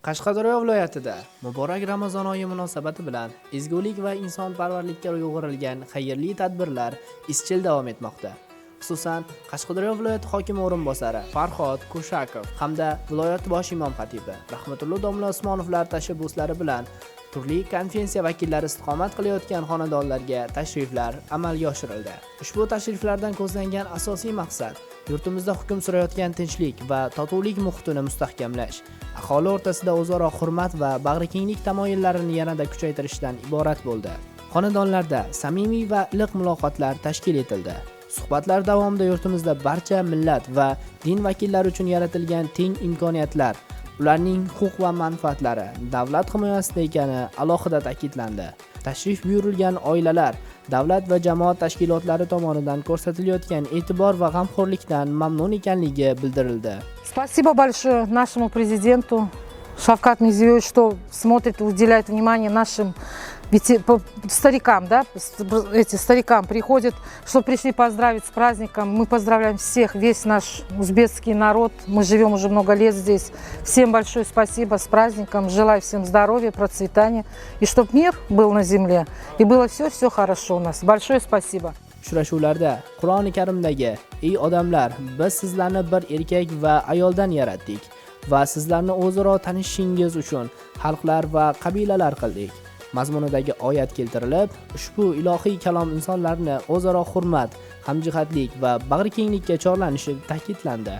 Qashqadaryo viloyatida muborak Ramazon oyi munosabati bilan ezgulik va insonparvarlikka yo'g'rilgan xayrli tadbirlar izchil davom etmoqda. Xususan, Qashqadaryo viloyati hokimi o'rinbosari Farhod Ko'shakov hamda viloyat bosh imom xatibi Rahmatullo domla Usmonovlar tashabbuslari bilan turli konferensiya vakillari istiqomat qilayotgan xonadonlarga tashriflar amalga oshirildi. Ushbu tashriflardan ko'zlangan asosiy maqsad yurtimizda hukm surayotgan tinchlik va totuvlik muhitini mustahkamlash, aholi o'rtasida o'zaro hurmat va bag'rikenglik tamoyillarini yanada kuchaytirishdan iborat bo'ldi. Xonadonlarda samimiy va iliq muloqotlar tashkil etildi. Suhbatlar davomida yurtimizda barcha millat va din vakillari uchun yaratilgan teng imkoniyatlar, ularning huquq va manfaatlari davlat himoyasida ekani alohida ta'kidlandi. Tashrif buyurilgan oilalar davlat va jamoat tashkilotlari tomonidan ko'rsatilayotgan e'tibor va g'amxo'rlikdan mamnun ekanligi bildirildi. Спасибо большое нашему президенту Шавкат Мирзиёевичу, что смотрит и уделяет внимание нашим старикам, да, старикам приходят, что пришли поздравить с праздником. Мы поздравляем всех, весь наш узбекский народ. Мы живем уже много лет здесь. Всем большое спасибо с праздником. Желаю всем здоровья, процветания. И чтобы мир был на земле. И было все хорошо у нас. Большое спасибо. Uchrashuvlarda Qur'oni Karimdagi: "Ey odamlar, biz sizlarni bir erkak va ayoldan yaratdik va sizlarni o'zaro tanishishingiz uchun xalqlar va qabilalar qildik" mazmunidagi oyat keltirilib, ushbu ilohiy kalom insonlarni o'zaro hurmat, hamjihatlik va bag'rikenglikka chorlanishi ta'kidlandi.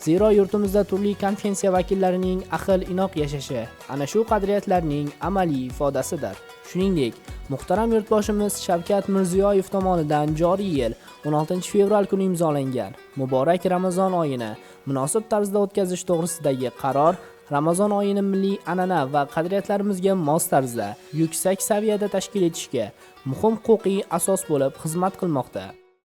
Zero yurtimizda turli konferensiya vakillarining ahil-inoq yashashi ana shu qadriyatlarning amaliy ifodasidir. Shuningdek, muhtaram yurtboshimiz Shavkat Mirziyoyev tomonidan joriy yil 16 fevral kuni imzolangan muborak Ramazon oyini munosib tarzda o'tkazish to'g'risidagi qaror Ramazon oyini milliy an'ana va qadriyatlarimizga mos tarzda yuksak saviyada tashkil etishga muhim huquqiy asos bo'lib xizmat qilmoqda.